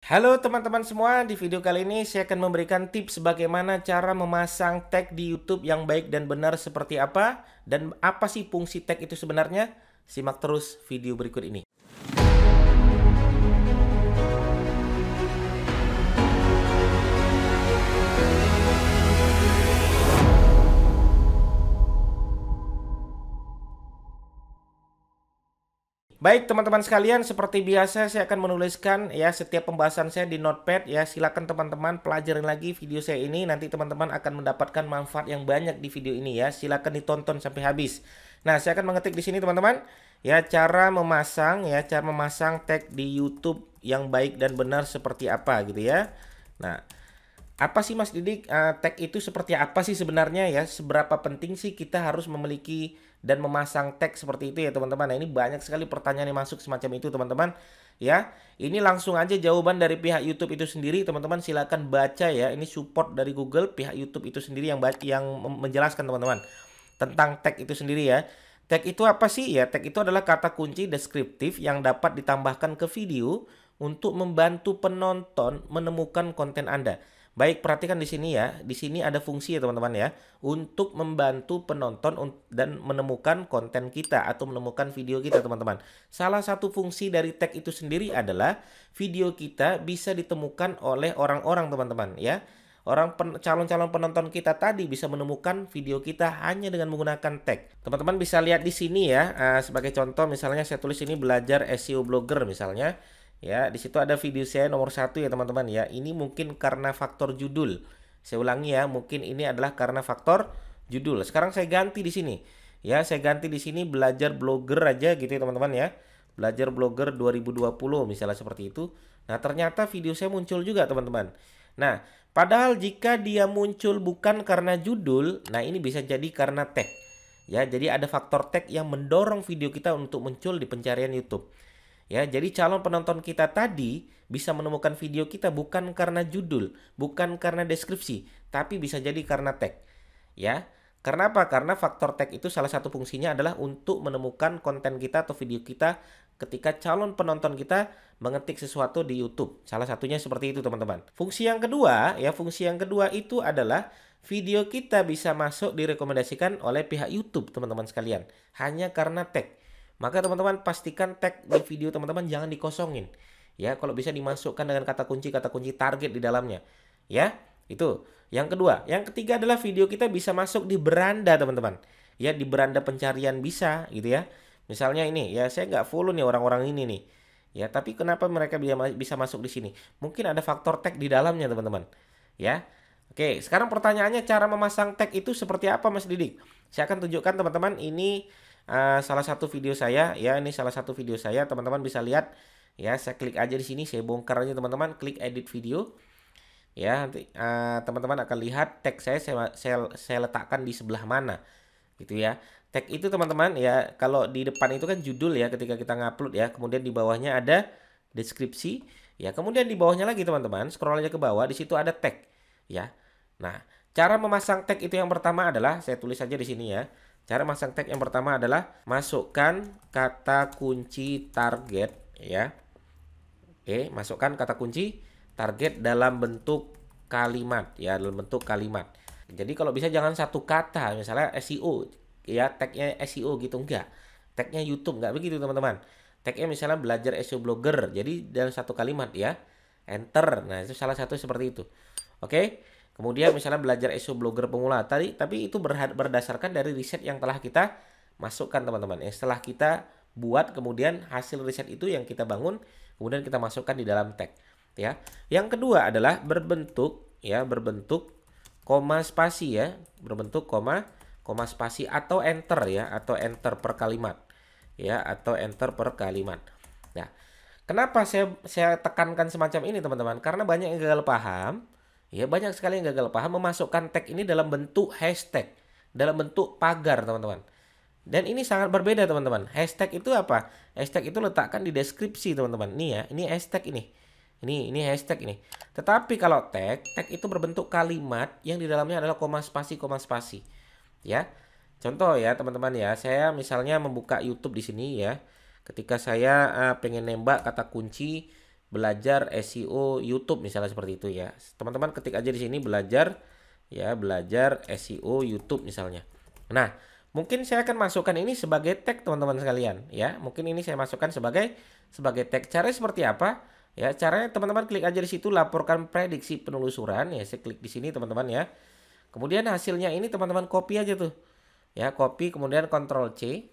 Halo teman-teman semua, di video kali ini saya akan memberikan tips bagaimana cara memasang tag di YouTube yang baik dan benar seperti apa, dan apa sih fungsi tag itu sebenarnya. Simak terus video berikut ini. Baik teman-teman sekalian, seperti biasa saya akan menuliskan ya setiap pembahasan saya di notepad ya. Silakan teman-teman pelajarin lagi video saya ini, nanti teman-teman akan mendapatkan manfaat yang banyak di video ini ya. Silakan ditonton sampai habis. Nah, saya akan mengetik di sini teman-teman ya, cara memasang tag di YouTube yang baik dan benar seperti apa gitu ya. Nah, apa sih Mas Didik, tag itu seperti apa sih sebenarnya ya? Seberapa penting sih kita harus memiliki dan memasang tag seperti itu ya teman-teman? Nah, ini banyak sekali pertanyaan yang masuk semacam itu teman-teman. Ya, ini langsung aja jawaban dari pihak YouTube itu sendiri teman-teman. Silakan baca ya. Ini support dari Google, pihak YouTube itu sendiri yang menjelaskan teman-teman tentang tag itu sendiri ya. Tag itu apa sih ya? Tag itu adalah kata kunci deskriptif yang dapat ditambahkan ke video untuk membantu penonton menemukan konten Anda. Baik, perhatikan di sini ya. Di sini ada fungsi ya teman-teman ya, untuk membantu penonton dan menemukan konten kita atau menemukan video kita teman-teman. Salah satu fungsi dari tag itu sendiri adalah video kita bisa ditemukan oleh orang-orang teman-teman ya. Calon-calon penonton kita tadi bisa menemukan video kita hanya dengan menggunakan tag. Teman-teman bisa lihat di sini ya, sebagai contoh misalnya saya tulis ini belajar SEO blogger misalnya. Ya, di situ ada video saya nomor 1 ya teman-teman ya. Ini mungkin karena faktor judul. Saya ulangi ya, mungkin ini adalah karena faktor judul. Sekarang saya ganti di sini. Ya, saya ganti di sini belajar blogger aja gitu ya teman-teman ya. Belajar blogger 2020 misalnya seperti itu. Nah, ternyata video saya muncul juga teman-teman. Nah, padahal jika dia muncul bukan karena judul, nah ini bisa jadi karena tag. Ya, jadi ada faktor tag yang mendorong video kita untuk muncul di pencarian YouTube. Ya, jadi calon penonton kita tadi bisa menemukan video kita bukan karena judul, bukan karena deskripsi, tapi bisa jadi karena tag. Ya, karena apa? Karena faktor tag itu salah satu fungsinya adalah untuk menemukan konten kita atau video kita ketika calon penonton kita mengetik sesuatu di YouTube. Salah satunya seperti itu, teman-teman. Fungsi yang kedua, ya, fungsi yang kedua itu adalah video kita bisa masuk direkomendasikan oleh pihak YouTube, teman-teman sekalian, hanya karena tag. Maka teman-teman pastikan tag di video teman-teman jangan dikosongin. Ya, kalau bisa dimasukkan dengan kata kunci target di dalamnya. Ya, itu. Yang kedua, yang ketiga adalah video kita bisa masuk di beranda teman-teman. Ya, di beranda pencarian bisa gitu ya. Misalnya ini, ya saya nggak follow nih orang-orang ini nih. Ya, tapi kenapa mereka bisa masuk di sini? Mungkin ada faktor tag di dalamnya teman-teman. Ya. Oke, sekarang pertanyaannya cara memasang tag itu seperti apa Mas Didik? Saya akan tunjukkan teman-teman ini salah satu video saya ya, ini salah satu video saya, teman-teman bisa lihat ya. Saya klik aja di sini, saya bongkar aja teman-teman, klik edit video ya. Nanti teman-teman akan lihat tag saya letakkan di sebelah mana gitu ya. Tag itu teman-teman ya, kalau di depan itu kan judul ya ketika kita ngupload ya, kemudian di bawahnya ada deskripsi ya, kemudian di bawahnya lagi teman-teman scroll aja ke bawah, di situ ada tag ya. Nah, cara memasang tag itu yang pertama adalah saya tulis saja di sini ya. Cara masang tag yang pertama adalah masukkan kata kunci target ya. Oke, masukkan kata kunci target dalam bentuk kalimat ya, dalam bentuk kalimat. Jadi kalau bisa jangan satu kata, misalnya SEO ya, tagnya SEO gitu enggak. Tagnya YouTube enggak begitu teman-teman. Tagnya misalnya belajar SEO blogger. Jadi dalam satu kalimat ya. Enter. Nah, itu salah satu seperti itu. Oke. Kemudian misalnya belajar SEO blogger pemula tadi, tapi itu berdasarkan dari riset yang telah kita masukkan teman-teman. Setelah kita buat, kemudian hasil riset itu yang kita bangun, kemudian kita masukkan di dalam tag. Ya. Yang kedua adalah berbentuk koma spasi ya, berbentuk koma spasi atau enter ya, atau enter per kalimat ya, atau enter per kalimat. Nah, kenapa saya tekankan semacam ini teman-teman? Karena banyak yang gagal paham. Ya, banyak sekali yang gagal paham memasukkan tag ini dalam bentuk hashtag, dalam bentuk pagar, teman-teman. Dan ini sangat berbeda, teman-teman. Hashtag itu apa? Hashtag itu letakkan di deskripsi, teman-teman. Nih ya, ini hashtag ini. Ini hashtag ini. Tetapi kalau tag itu berbentuk kalimat yang di dalamnya adalah koma spasi. Ya. Contoh ya, teman-teman ya. Saya misalnya membuka YouTube di sini ya. Ketika saya pengen nembak kata kunci belajar SEO YouTube misalnya seperti itu ya. Teman-teman ketik aja di sini belajar ya, belajar SEO YouTube misalnya. Nah, mungkin saya akan masukkan ini sebagai tag teman-teman sekalian ya. Mungkin ini saya masukkan sebagai tag. Caranya seperti apa? Ya, caranya teman-teman klik aja di situ laporkan prediksi penelusuran ya. Saya klik di sini teman-teman ya. Kemudian hasilnya ini teman-teman copy aja tuh. Ya, copy kemudian Ctrl C.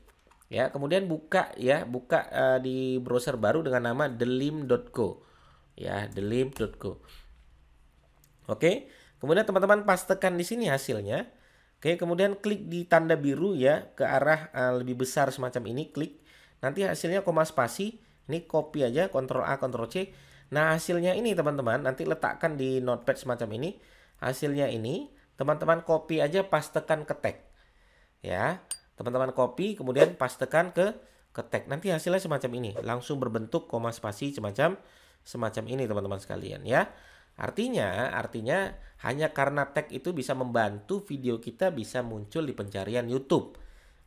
Ya, kemudian buka ya, buka di browser baru dengan nama delim.co. Ya, delim.co. Oke. Kemudian teman-teman pastekan di sini hasilnya. Oke, kemudian klik di tanda biru ya ke arah lebih besar semacam ini, klik. Nanti hasilnya koma spasi. Ini copy aja, Ctrl A, Ctrl C. Nah, hasilnya ini teman-teman, nanti letakkan di notepad semacam ini. Hasilnya ini, teman-teman copy aja, pastekan ke tag. Ya, teman-teman copy, kemudian pastekan ke tag. Nanti hasilnya semacam ini, langsung berbentuk koma spasi semacam ini teman-teman sekalian ya. Artinya hanya karena tag itu bisa membantu video kita bisa muncul di pencarian YouTube.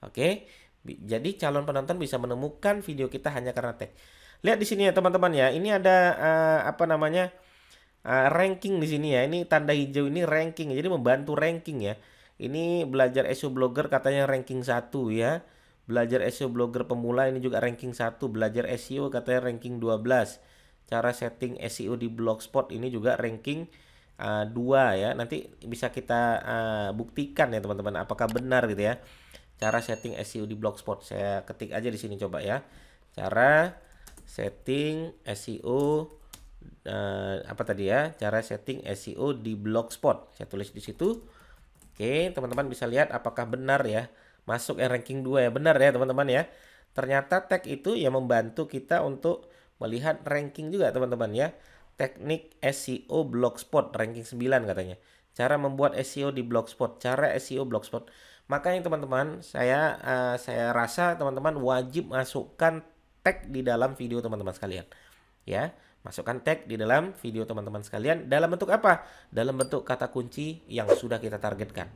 Oke. Jadi calon penonton bisa menemukan video kita hanya karena tag. Lihat di sini ya teman-teman ya. Ini ada ranking di sini ya. Ini tanda hijau ini ranking. Jadi membantu ranking ya. Ini belajar SEO blogger katanya ranking 1 ya. Belajar SEO blogger pemula ini juga ranking 1. Belajar SEO katanya ranking 12. Cara setting SEO di Blogspot ini juga ranking 2 ya. Nanti bisa kita buktikan ya teman-teman apakah benar gitu ya. Cara setting SEO di Blogspot. Saya ketik aja di sini coba ya. Cara setting SEO apa tadi ya? Cara setting SEO di Blogspot. Saya tulis di situ. Oke, teman-teman bisa lihat apakah benar ya. Masuk yang ranking 2 ya. Benar ya teman-teman ya. Ternyata tag itu ya membantu kita untuk melihat ranking juga teman-teman ya. Teknik SEO Blogspot ranking 9 katanya. Cara membuat SEO di Blogspot. Cara SEO Blogspot. Makanya teman-teman, saya rasa teman-teman wajib masukkan tag di dalam video teman-teman sekalian. Ya, masukkan tag di dalam video teman-teman sekalian dalam bentuk apa? Dalam bentuk kata kunci yang sudah kita targetkan.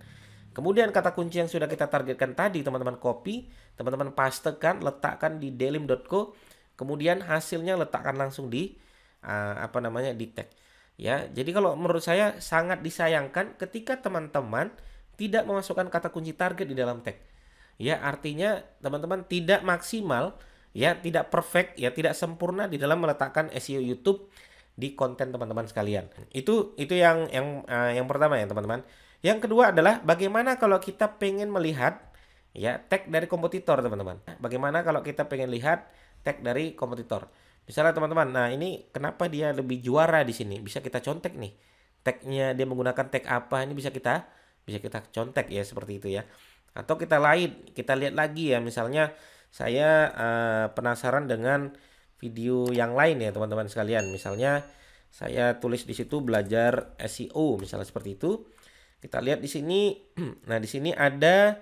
Kemudian kata kunci yang sudah kita targetkan tadi teman-teman copy, teman-teman pastekan, letakkan di delim.co, kemudian hasilnya letakkan langsung di di tag. Ya, jadi kalau menurut saya sangat disayangkan ketika teman-teman tidak memasukkan kata kunci target di dalam tag. Ya, artinya teman-teman tidak maksimal, ya, tidak perfect, ya, tidak sempurna di dalam meletakkan SEO YouTube di konten teman-teman sekalian. Itu yang pertama ya, teman-teman. Yang kedua adalah bagaimana kalau kita pengen melihat ya tag dari kompetitor, teman-teman. Bagaimana kalau kita pengen lihat tag dari kompetitor? Misalnya teman-teman, nah ini kenapa dia lebih juara di sini? Bisa kita contek nih. Tagnya dia menggunakan tag apa? Ini bisa kita contek ya seperti itu ya. Atau kita lihat lagi ya, misalnya saya penasaran dengan video yang lain ya teman-teman sekalian. Misalnya saya tulis di situ belajar SEO misalnya seperti itu. Kita lihat di sini. Nah, di sini ada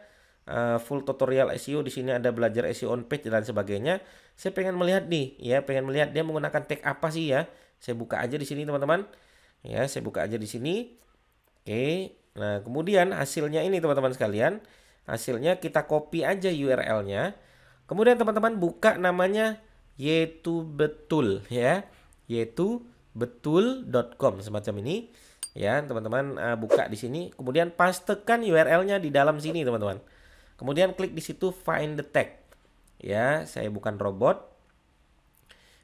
full tutorial SEO, di sini ada belajar SEO on page dan sebagainya. Saya pengen melihat nih ya, pengen melihat dia menggunakan tag apa sih ya. Saya buka aja di sini teman-teman. Ya, saya buka aja di sini. Oke. Nah, kemudian hasilnya ini teman-teman sekalian. Hasilnya kita copy aja URL-nya. Kemudian teman-teman buka namanya yaitu betul ya. Yaitu betul.com semacam ini. Ya, teman-teman buka di sini. Kemudian pastekan URL-nya di dalam sini, teman-teman. Kemudian klik di situ find the tag. Ya, saya bukan robot.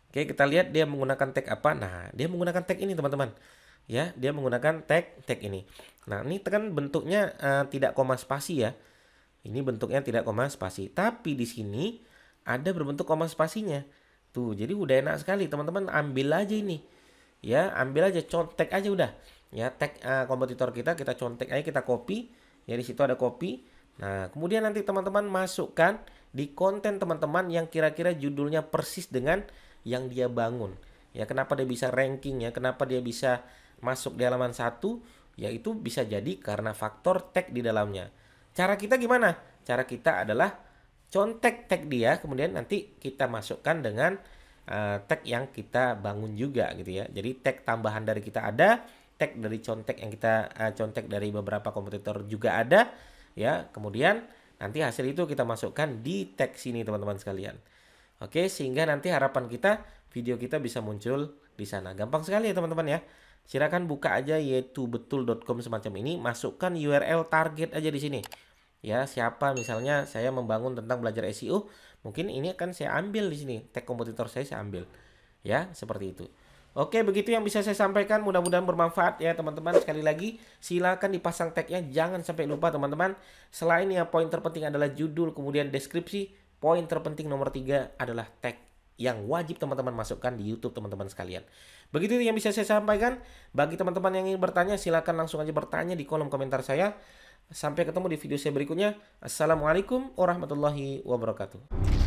Oke, kita lihat dia menggunakan tag apa. Nah, dia menggunakan tag ini, teman-teman. Ya, dia menggunakan tag ini. Nah, ini kan bentuknya tidak koma spasi ya. Ini bentuknya tidak koma spasi. Tapi di sini ada berbentuk koma spasinya. Tuh, jadi udah enak sekali. Teman-teman ambil aja ini. Ya, ambil aja, contek aja udah. Ya, tag kompetitor kita contek aja, kita copy. Ya, di situ ada copy. Nah, kemudian nanti teman-teman masukkan di konten teman-teman yang kira-kira judulnya persis dengan yang dia bangun. Ya, kenapa dia bisa ranking ya? Kenapa dia bisa masuk di halaman 1? Yaitu bisa jadi karena faktor tag di dalamnya. Cara kita gimana? Cara kita adalah contek tag dia, kemudian nanti kita masukkan dengan tag yang kita bangun juga gitu ya. Jadi tag tambahan dari kita ada, tag dari contek yang kita contek dari beberapa kompetitor juga ada ya. Kemudian nanti hasil itu kita masukkan di tag sini teman-teman sekalian. Oke, sehingga nanti harapan kita video kita bisa muncul di sana. Gampang sekali ya teman-teman ya. Silakan buka aja yaitu-betul.com semacam ini, masukkan URL target aja di sini. Ya, siapa misalnya saya membangun tentang belajar SEO, mungkin ini akan saya ambil di sini, tag kompetitor saya ambil. Ya, seperti itu. Oke, begitu yang bisa saya sampaikan. Mudah-mudahan bermanfaat ya teman-teman. Sekali lagi, silakan dipasang tagnya. Jangan sampai lupa teman-teman. Selain yang poin terpenting adalah judul, kemudian deskripsi, poin terpenting nomor 3 adalah tag yang wajib teman-teman masukkan di YouTube teman-teman sekalian. Begitu yang bisa saya sampaikan. Bagi teman-teman yang ingin bertanya, silakan langsung aja bertanya di kolom komentar saya. Sampai ketemu di video saya berikutnya. Assalamualaikum warahmatullahi wabarakatuh.